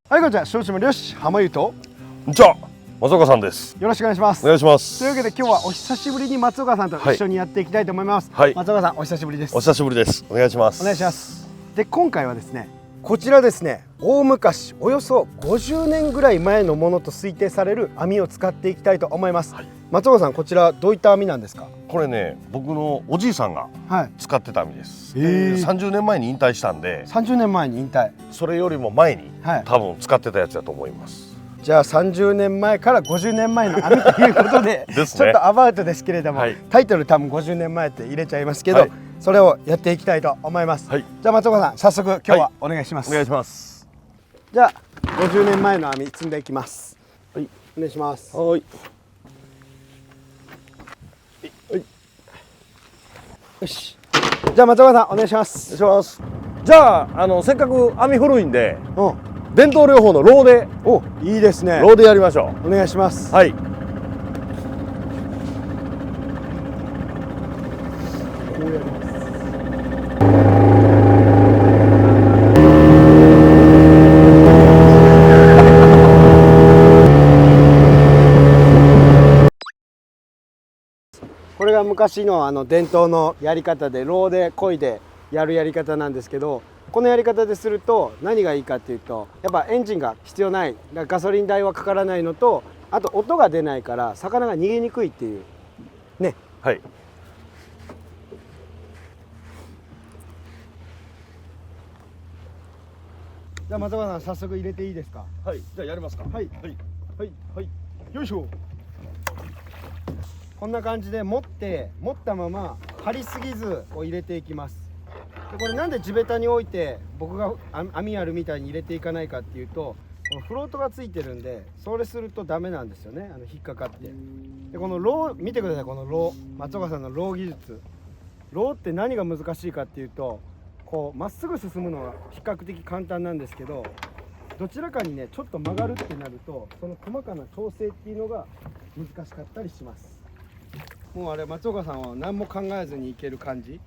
はい、こんにちは、庄司よし、浜優と。こんにちは、松岡さんです。よろしくお願いします。お願いします。というわけで、今日はお久しぶりに松岡さんと一緒にやっていきたいと思います。はい、松岡さん、お久しぶりです。お久しぶりです。お願いします。お願いします。で、今回はですね、こちらですね、大昔、およそ50年ぐらい前のものと推定される網を使っていきたいと思います。はい、松岡さん、こちらどういった網なんですか？これね、僕のおじいさんが使ってた網です。30年前に引退したんで。30年前に引退。それよりも前に、多分使ってたやつだと思います。じゃあ30年前から50年前の網ということでちょっとアバウトですけれども、タイトル多分50年前って入れちゃいますけど、それをやっていきたいと思います。じゃあ松岡さん、早速今日はお願いします。お願いします。じゃあ50年前の網積んでいきます。はい、お願いします。はい、よし。じゃあ松岡さん、お願いします。お願いします。じゃあせっかく網古いんで、伝統療法のローで、いいですね。ローでやりましょう。お願いします。はい。こうやります。これが昔の伝統のやり方で、ローで漕いでやるやり方なんですけど、このやり方ですると何がいいかっていうと、やっぱエンジンが必要ない、ガソリン代はかからないのと、あと音が出ないから魚が逃げにくいっていうね。はい。じゃあ松岡さん、早速入れていいですか？はい。じゃあやりますか。はいはいはいはい。よいしょ。こんな感じで持ったまま張りすぎずを入れていきます。でこれなんで地べたに置いて僕が網あるみたいに入れていかないかっていうと、このフロートがついてるんで、それするとダメなんですよね。引っかかって。でこのロー見てください。このロー、松岡さんのロー技術。ローって何が難しいかっていうと、こうまっすぐ進むのは比較的簡単なんですけど、どちらかにねちょっと曲がるってなると、その細かな調整っていうのが難しかったりします。もうあれ、松岡さんは何も考えずにいける感じ？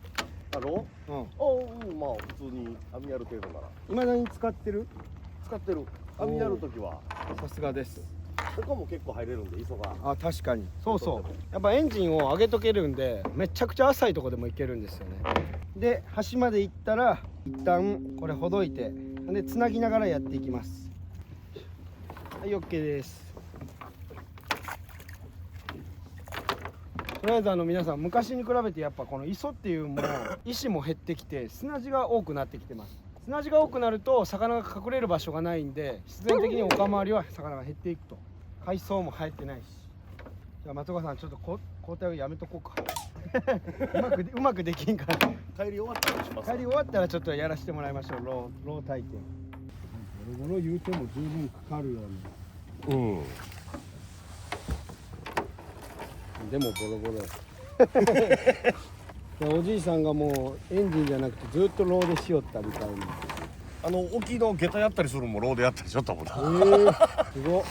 ロー？まあ普通に網やる程度なら。未だに使ってる？使ってる。網やるときは。さすがです。他も結構入れるんで、磯が。あ、確かに。そうそう。やっぱエンジンを上げとけるんで、めちゃくちゃ浅いとこでもいけるんですよね。で、端まで行ったら、一旦これほどいて、でつなぎながらやっていきます。はい、OK です。とりあえず皆さん、昔に比べてやっぱこの磯っていうもの、石も減ってきて砂地が多くなってきてます。砂地が多くなると魚が隠れる場所がないんで、必然的に丘周りは魚が減っていくと。海藻も生えてないし。じゃあ松岡さん、ちょっと交代をやめとこうか。うまくできんから。帰り終わったらします。帰り終わったらちょっとやらせてもらいましょう。ロー体験。ゴロゴロ言うても十分かかるように。でもボロボロ。おじいさんがもうエンジンじゃなくてずっとローでしよったみたいな。沖の下駄やったりするのもローでやったりしよったもんな。すごっ。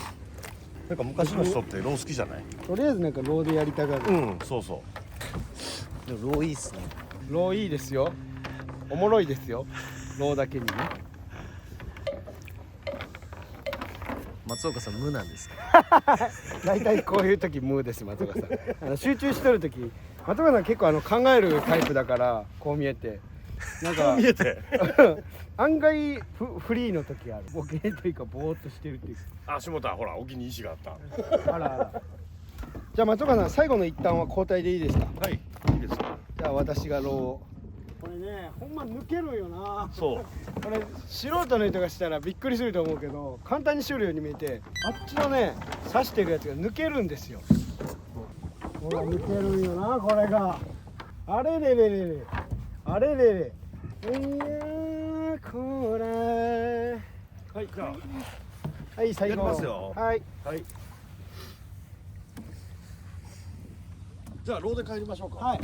なんか昔の人ってロー好きじゃない？とりあえずなんかローでやりたがる。そうそう。でもローいいっすね。ローいいですよ。おもろいですよ。ローだけにね。松岡さん無なんです。大体こういう時無です。松岡さん集中してる時、松岡さん結構考えるタイプだから、こう見えてなんか見えて案外フリーの時ある。ボケというかぼーっとしてるっていうか。下田ほら沖に石があった。あらあら。じゃあ松岡さん、最後の一旦は交代でいいですか？はい、いいです。じゃあ私がロー。これね、ほんま抜けるよな。そう。これ素人の人がしたらびっくりすると思うけど、簡単にしよるように見えて、あっちのね刺してるやつが抜けるんですよ。ほら抜けるんよな、これが。あれれれれれ、あれれれ。いやーこれ。はい、じゃあはい、最後。やりますよ。はいはい。じゃあローで帰りましょうか。はい。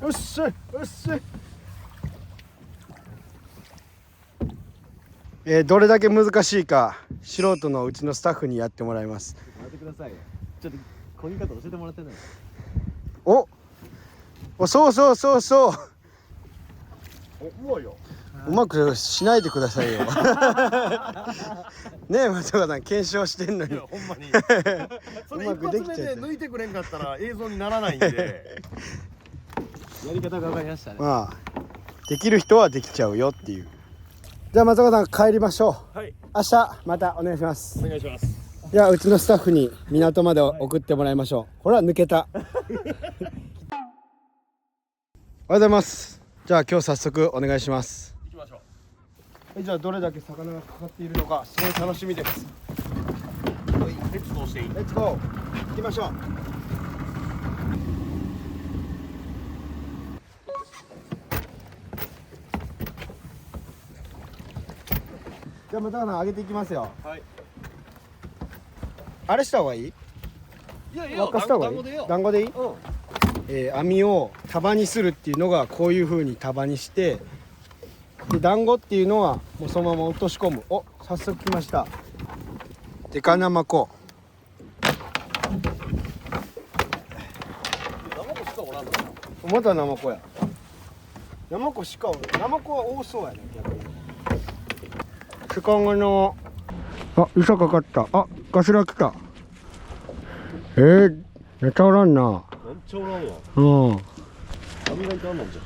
よっしゃよっしゃ。どれだけ難しいか素人のうちのスタッフにやってもらいます。やってくださいよ。ちょっと漕ぎ方教えてもらってない。お、そうそうそうそう。うまいよ。うまくしないでくださいよねえ松岡さん検証してんのにほんまにそれうま一発目くできちゃうで抜いてくれんかったら映像にならないんでやり方が分かりましたね。まあできる人はできちゃうよっていう。じゃあ松岡さん帰りましょう。はい明日またお願いします。お願いします。じゃあうちのスタッフに港まで送ってもらいましょう。ほら抜けたおはようございます。じゃあ今日早速お願いします。行きましょう。はい、じゃあどれだけ魚がかかっているのかすごい楽しみです。レッツゴーしていい？レッツゴー行きましょう。じゃあ松岡さん上げていきますよ。はい。あれした方がいい？いやい輪っかした方がいい？団子でいい？網を束にするっていうのがこういう風に束にして、で団子っていうのはもうそのまま落とし込む。お、早速来ました。デカナマコ。またナマコや。ナマコしかおる。ナマコは多そうやね逆に。セカンの餌かかった。あ、ガスラ来た。ネタおらんな。なんちゃおらんわ。うん。網がいかんのんじゃ。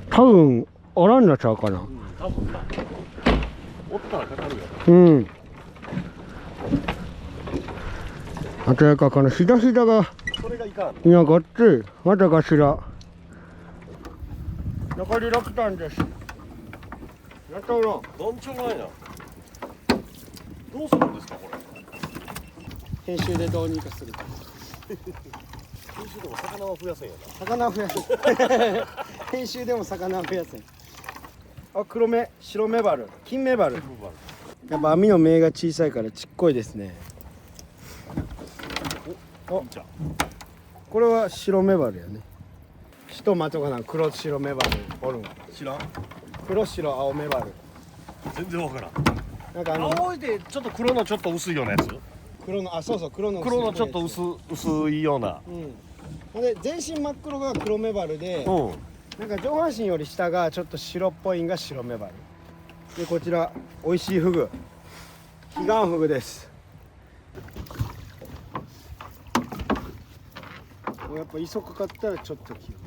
多分おらんなちゃうかな。多分な。おったらかかるよ。うん。あとやかこのひだひだがそれがいかん。いやこっちまたガスラ。残り6トンです。やったおらん。なんちゃおらんや。どうするんですかこれ。編集でどうにかする。編集でも魚は増やせんや魚を増やす。編集でも魚を増やす。あ、黒目、白メバル、金メバル。やっぱ網の目が小さいからちっこいですね。お、じゃあこれは白メバルやね。ひとまとかな黒白メバルおるん。知らん。黒白青メバル。全然わからん。なんか青いでちょっと黒のちょっと薄いようなやつ。黒のそうそう黒の黒のちょっと薄いような。うん。ほんで全身真っ黒が黒メバルで、うん。なんか上半身より下がちょっと白っぽいんが白メバル。でこちら美味しいフグ、彼岸フグです。やっぱ磯かかったらちょっと気温。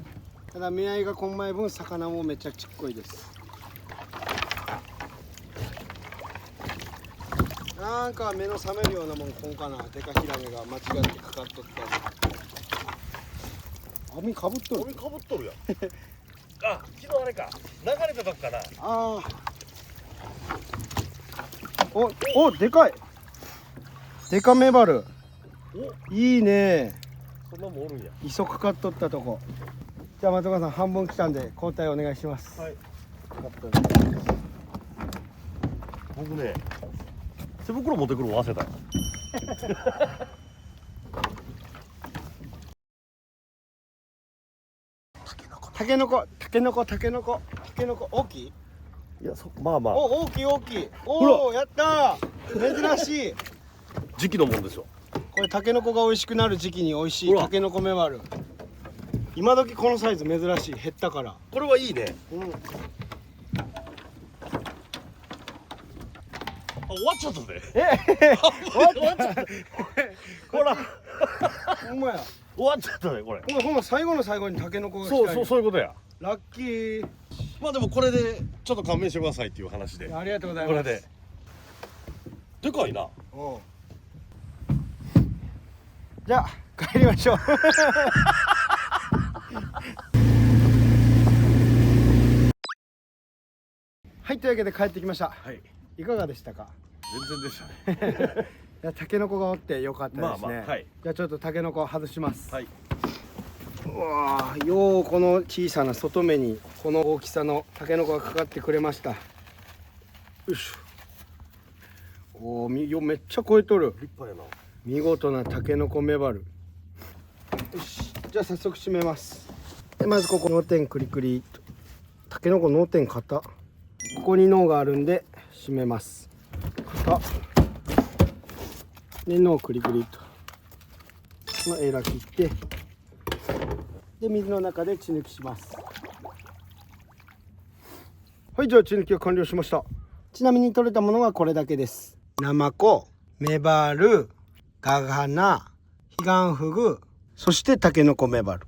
ただ目合いがこんまい分魚もめっちゃちっこいです。なんか目の覚めるようなもんこんかな。デカヒラメが間違ってかかっとったり。網かぶっとる。網かぶっとるやん。あ、昨日あれか。流れたとこかな。ああ。お、でかい。デカメバル。いいね。そんなもんおるんや。磯かかっとったとこ。じゃあ松岡さん半分来たんで交代お願いします。はい。僕ね、手袋持ってくるの忘れた。タケノコ大きい？いや、まあまあ。お、大きい。おお、やったー。珍しい。時期のもんですよ。これタケノコが美味しくなる時期に美味しいタケノコメバル。今時このサイズ珍しい。減ったから。これはいいね。うん。あ、終わっちゃったぜ。終わっちゃった。ほら、ほんまや。終わっちゃったね、これ。ほんま最後の最後にタケノコが来たんや。そういうことや。ラッキー。まあでもこれでちょっと勘弁してくださいっていう話で。ありがとうございます。これで。でかいな。おう。じゃあ帰りましょう。はい、というわけで帰ってきました。はい。いかがでしたか？全然でしたね。いや、タケノコがおってよかったですね。まあまあはい。じゃあちょっとタケノコを外します。はい。うわー、ようこの小さな外目にこの大きさのタケノコがかかってくれました。よいしょ。おお、めっちゃ超えとる。立派やな。見事なタケノコメバル。よし、じゃあ早速締めます。でまずここ脳天クリクリと。タケノコ脳天硬。ここに脳があるんで締めます。硬。で脳クリクリと。まあ、エラ切って。で水の中で血抜きします。はい、じゃあ血抜きは完了しました。ちなみに取れたものはこれだけです。ナマコ、メバル、ガガナ、ヒガンフグ、そしてタケノコメバル。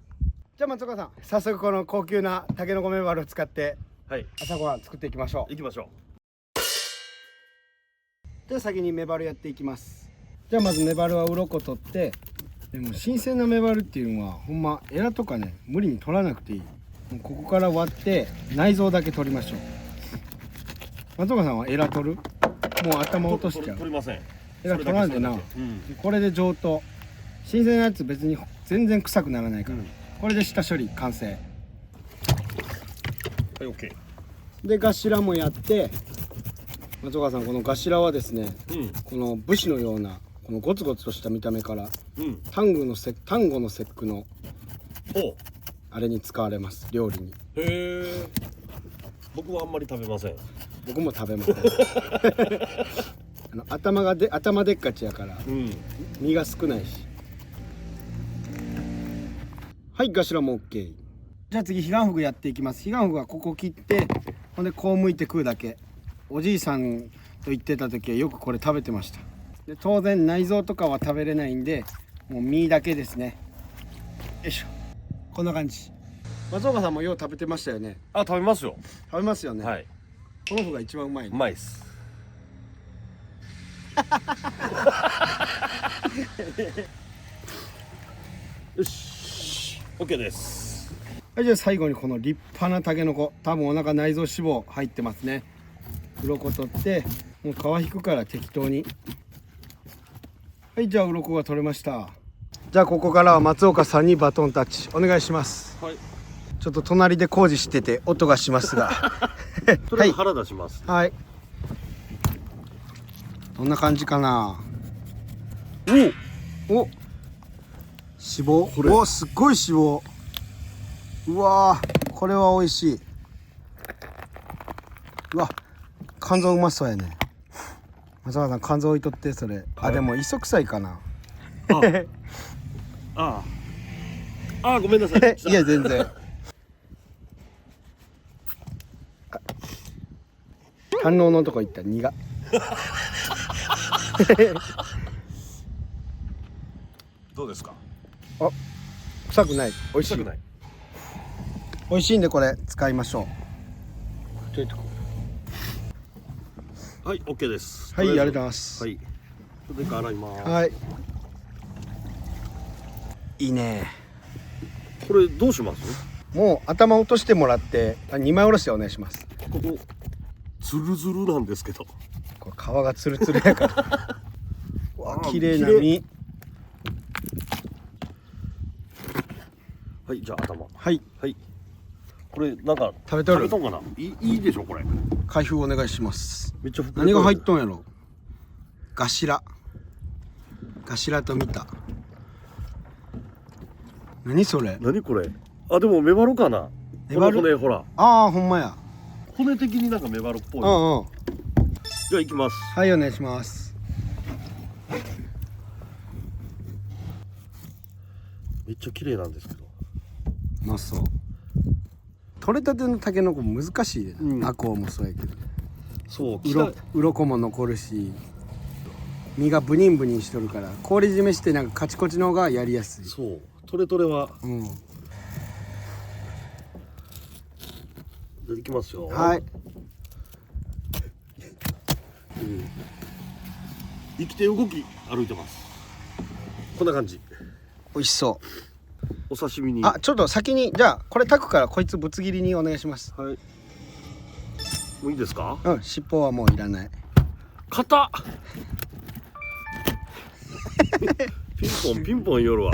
じゃあ松岡さん、早速この高級なタケノコメバルを使ってはい朝ごはん作っていきましょう。行きましょでは先にメバルやっていきます。じゃあまずメバルは鱗取って、でも新鮮なメバルっていうのはほんまエラとかね無理に取らなくていい。もうここから割って内臓だけ取りましょう。松岡さんはエラ取る？もう頭う。落としちゃう。取りません。エラ取らんでな。これで上等。新鮮なやつ別に全然臭くならないから、これで下処理完成。はい、オッケでガシラもやって、松岡さんこのガシラはですね、この武士のようなこのゴツゴツとした見た目から丹後の節句のあれに使われます。料理に。へえ。僕はあんまり食べません。僕も食べません。頭でっかちやから、身が少ないし。はい、ガシラも OK。じゃあ次ヒガンフグやっていきます。ヒガンフグはここ切って、ほんでこう剥いて食うだけ。おじいさんと言ってた時はよくこれ食べてました。で当然内臓とかは食べれないんで、もう身だけですね。よいしょ、こんな感じ。松岡さんもよう食べてましたよね。あ、食べますよ。食べますよね。はい。この方が一番うまい、ね。うまいっす。よし、OK です。はい、じゃあ最後にこの立派なタケノコ、多分お腹内臓脂肪入ってますね。鱗取ってもう皮引くから適当に。はい、じゃあ鱗が取れました。じゃあここからは松岡さんにバトンタッチお願いします。はい。ちょっと隣で工事してて音がしますがとりあえず腹出します。はい、どんな感じかな。お脂肪、おすっごい脂肪。うわー、これは美味しい。うわ、肝臓うまそうやね。松原さん肝臓置いとってそれ、はい、あでも磯臭いかな。ごめんなさい。いや全然反応のとこ行ったら苦どうですか？あ、臭くない。美味しい。臭くない。美味しいんでこれ使いましょう。ちょいとこはい、OK です。はい、ありがとうございます。はい。それから洗います。はい。いいね。これどうします？もう頭落としてもらって2枚おろしでお願いします。ここツルツルなんですけど。これ皮がツルツルやから。わ、綺麗な身。はい、じゃあ頭。はいはい。これなんか食べとる？食べとんかな。いいでしょこれ。開封お願いします。めっちゃ何が入っとんやろ。ガシラと見た。何それ？何これ？あ、でもメバルかな。メバル？この骨ほら。ああ、ほんまや。骨的になんかメバルっぽい。うんうん。じゃあ行きます。はい、お願いします。めっちゃ綺麗なんですけど。うまそう。取れたてのタケノコ難しいでな。アコウもそうやけど。そう。鱗も残るし、身がブニンブニンしとるから氷締めしてなんかカチコチの方がやりやすい。そう。トレトレは。うん。じゃあ行きますよ。はい。生きて動き歩いてます。こんな感じ。美味しそう。お刺身に。あ、ちょっと先にじゃあこれ炊くからこいつぶつ切りにお願いします。はい。もういいですか？うん、尻尾はもういらない。硬っ。ピンポン夜は。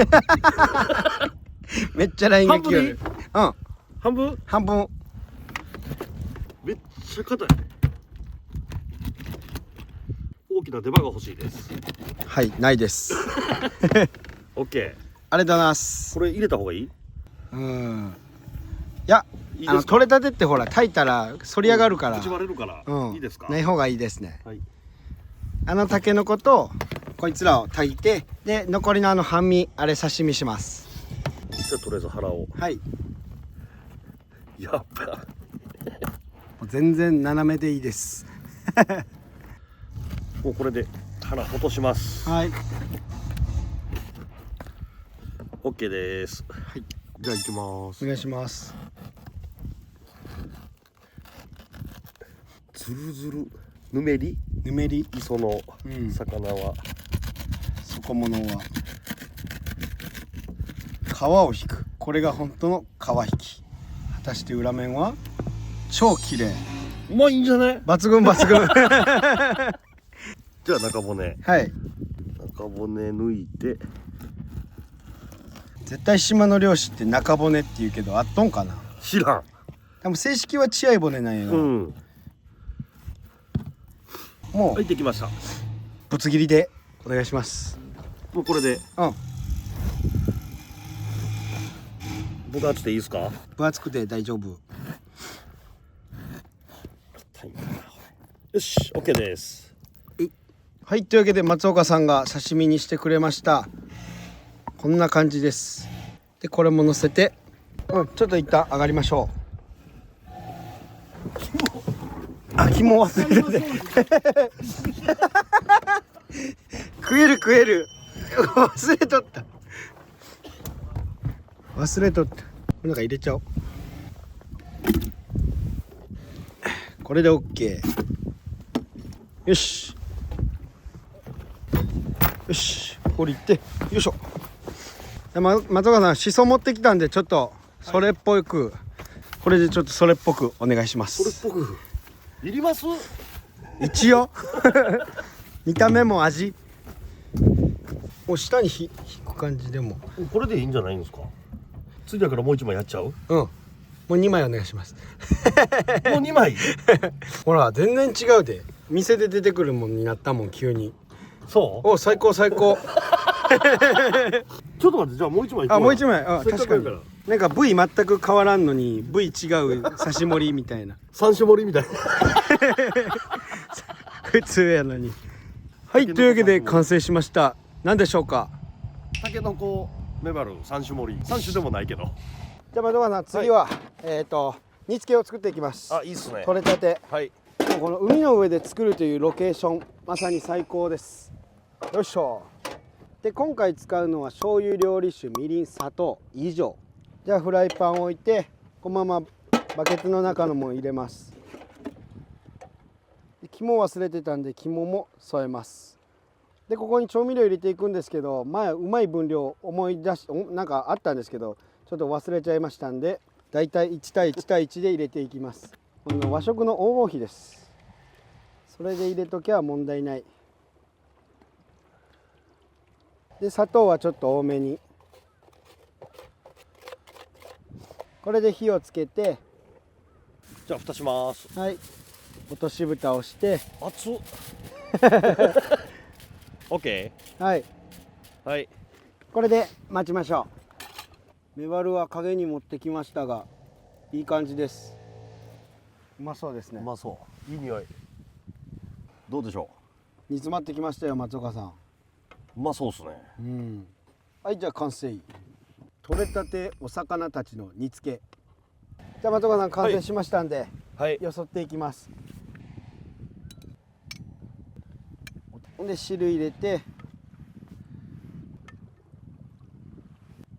めっちゃラインが来る。うん。半分？半分。めっちゃ硬い。大きな出刃が欲しいです。はい、ないです。オッケー。ありがとうございます。これ入れた方がいい？うん。いや、いいですか？取れたてってほら炊いたら反り上がるから。口割れるから。うん。いいですか？ない方がいいですね。はい。タケノコとこいつらを炊いて、で残りの半身あれ刺身します。じゃあとりあえず腹を。はい。やっぱ。全然斜めでいいです。もうこれで腹落とします。はい。オッケーです。はい。じゃあ行きます。お願いします。ずるずるぬめりぬめり、磯のうん魚は、底物は皮を引く。これが本当の皮引き。果たして裏面は超綺麗。うまいんじゃない？抜群抜群。じゃあ中骨はい。抜いて、絶対島の漁師って中骨って言うけどあっとんかな。知らん。多分正式は血合い骨なんやな。うん。もうはい、できました。ぶつ切りでお願いします。もうこれでうん。僕はちょっといいですか？分厚くて大丈夫。よし、オッケーです。はい、というわけで松岡さんが刺身にしてくれました。こんな感じです。でこれも乗せて、ちょっと一旦上がりましょう。肝忘れて食える食える。忘れとった。忘れとった。なんか入れちゃおう。これで OK。よしよし、これいって、よいしょ。松岡さん、しそ持ってきたんで、ちょっとそれっぽく、これでちょっとそれっぽくお願いします。それっぽくいります？一応見た目も味を下に引く感じでも、これでいいんじゃないんですか？次だからもう一枚やっちゃう？もう2枚お願いします。もう2枚？ほら全然違うで、店で出てくるもんになったもん急に。そう？お、最高最高。ちょっと待って、じゃあもう一枚いこう。あ、もう一枚。せっか確かにくやからなんか部位全く変わらんのに部位違う刺し盛りみたいな。三種盛りみたいな。普通やのに。はい、というわけで完成しました。何でしょうか？タケノコメバル三種盛り。三種でもないけど。じゃあ松岡さん、次は、煮付けを作っていきます。あ、いいっすね。取れたて。はい。もうこの海の上で作るというロケーション、まさに最高です。よいしょ。で今回使うのは醤油、料理酒、みりん、砂糖以上。じゃあフライパンを置いて、このままバケツの中のもの入れます。で肝忘れてたんで肝も添えます。でここに調味料入れていくんですけど、前うまい分量思い出しなんかあったんですけど、ちょっと忘れちゃいましたんで、だいたい1対1対1で入れていきます。この和食の黄金比です。それで入れときゃ問題ない。で砂糖はちょっと多めに。これで火をつけて、じゃあ蓋します。はい、落とし蓋をして、熱っ。オッケはい、ー。はい。これで待ちましょう。メバルは影に持ってきましたが、いい感じです。うまそうですね。うまそう。いい匂い。どうでしょ煮詰まってきましたよ、松岡さん。う。うまそうっすね。うん。はい、じゃあ完成。取れたてお魚たちの煮付け。じゃあ松岡さん、完成しましたんで、はい。よそっていきます。ほんで汁入れて、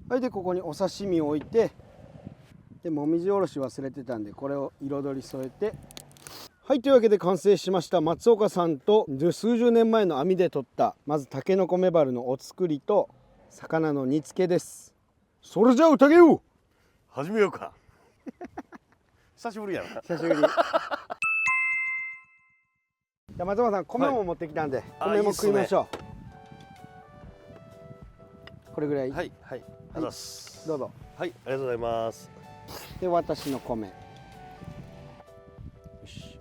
はい、でここにお刺身を置いて、でもみじおろし忘れてたんで、これを彩り添えて。はい、というわけで完成しました。松岡さんと数十年前の網で取ったまずタケノコメバルのお作りと魚の煮付けです。それじゃあ宴よう。始めようか。久しぶりやな。久しぶり。じゃあ松岡さん、米も持ってきたんで、米も食いましょう。これぐらい。はいはい。ありがとうございます。どうぞ。はい、ありがとうございます。で私の米。よし。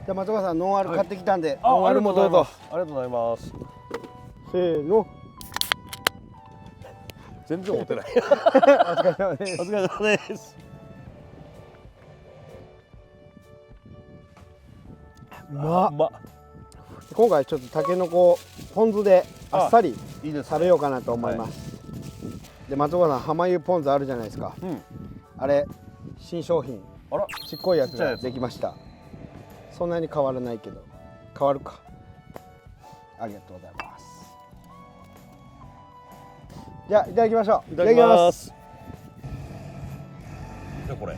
じゃあ松岡さん、ノンアル買ってきたんで、ノンアルもどうぞ。ありがとうございます。せーの。全然持てない。お疲れ様です。お疲れ様です。うまっ。うまっ。今回ちょっとタケノコポン酢であっさりいいですね。食べようかなと思います。で松岡さん、浜湯ポン酢あるじゃないですか。うん。あれ新商品あらちっこいやつがちっちゃいやつできました。そんなに変わらないけど変わるか。ありがとうございます。じゃあいただきましょう。いただきます。じゃあこれ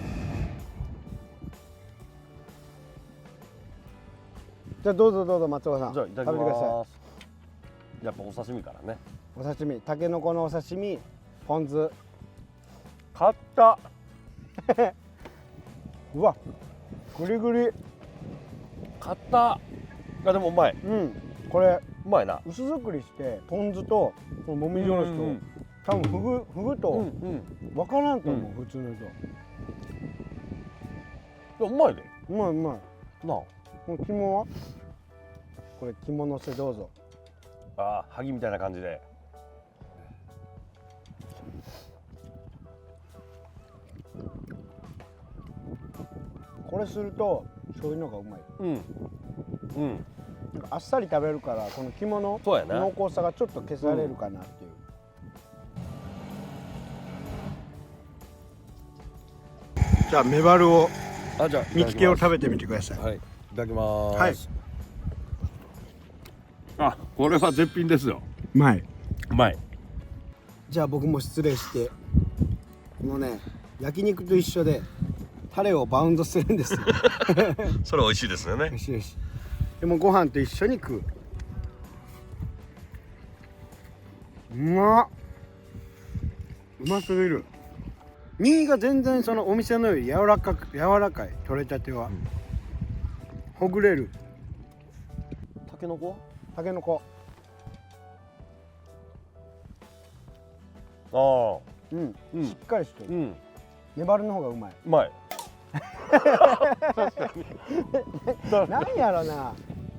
じゃあどうぞどうぞ松岡さん、じゃあいただき食べてくださます。やっぱお刺身からね。い。お刺身、たけのこのお刺身、ポン酢。買った。うわ、グリグリ。買った。あでもうまい。うん、これうまいな。薄作りしてポン酢とこのもみじおろしと、多分フグとわからんと思う、普通の人。うまいで。うまいうまい。なこの肝はこれ肝のせどうぞ。あ。あ萩みたいな感じで。これすると醤油の方がうまい。うんなんかあっさり食べるからこの肝のそうやな。濃厚さがちょっと消されるかなっていう。じゃあメバルをあじゃあ煮付けを食べてみてください。はいいただきます。はい。あこれは絶品ですよ。うまい。うまい。じゃあ僕も失礼してこのね焼肉と一緒でタレをバウンドするんですよ。それ美味しいですよね。よしよし。でもご飯と一緒に食う。うますぎる。身が全然そのお店のより柔らかい。取れたては、ほぐれる。タケノコ？たけのこ、ああうんうんしっかりしてる。うん粘るの方がうまい。うまい。なんやろな。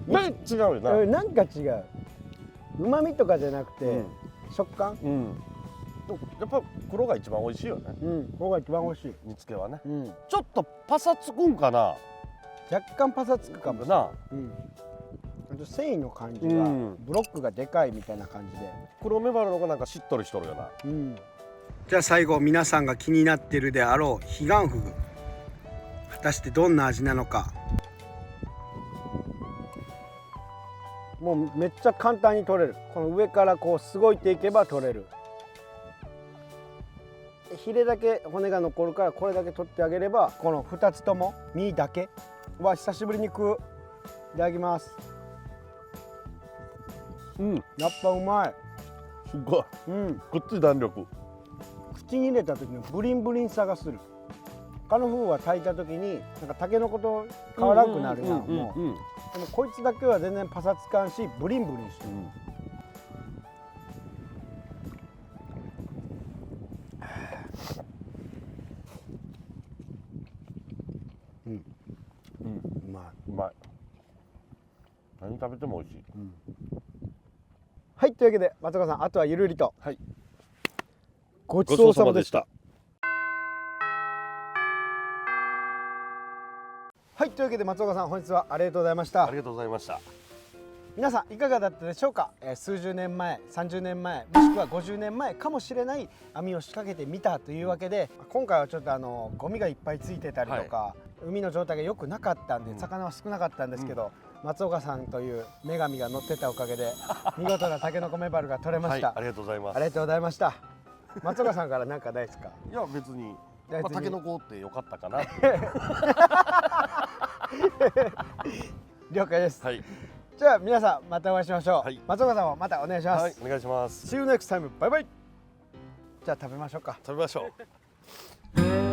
なんか違うよな。なんか違う。旨味とかじゃなくて、食感。やっぱ黒が一番美味しいよね。ここが一番美味しい。煮付けはね。うん。ちょっとパサつくんかな。若干パサつくかも。な。あと繊維の感じが、うんブロックがでかいみたいな感じで。黒メバルのがなんかしっとりしとるよな。じゃあ最後皆さんが気になってるであろう彼岸フグ、果たしてどんな味なのか。もうめっちゃ簡単に取れる。この上からこうすごいていけば取れる。ヒレだけ骨が残るからこれだけ取ってあげれば、この2つとも身だけは久しぶりに食う。いただきます。やっぱうまい。すごい。こっち弾力。口に入れた時のブリンブリンさがする。他のフグは炊いた時になんかタケノコと変わらんくなるやん。もうでもこいつだけは全然パサつかんし、ブリンブリンしてる。うまい。うまい。何食べても美味しい。はい、というわけで松岡さん、あとはゆるりと。はい。ごちそうさまでした。はい、というわけで松岡さん、本日はありがとうございました。ありがとうございました。皆さんいかがだったでしょうか。数十年前、30年前、もしくは50年前かもしれない網を仕掛けてみたというわけで、今回はちょっとゴミがいっぱいついてたりとか、海の状態が良くなかったんで魚は少なかったんですけど、松岡さんという女神が乗ってたおかげで見事なタケノコメバルが取れました。ありがとうございます。ありがとうございました。松岡さんから何かないですか。いや別に。タケノコって良かったかな。了解です。はい。じゃあ皆さんまたお会いしましょう。はい、松岡さんもまたお願いします。はい、お願いします。See you next time. バイバイ。じゃあ食べましょうか。食べましょう。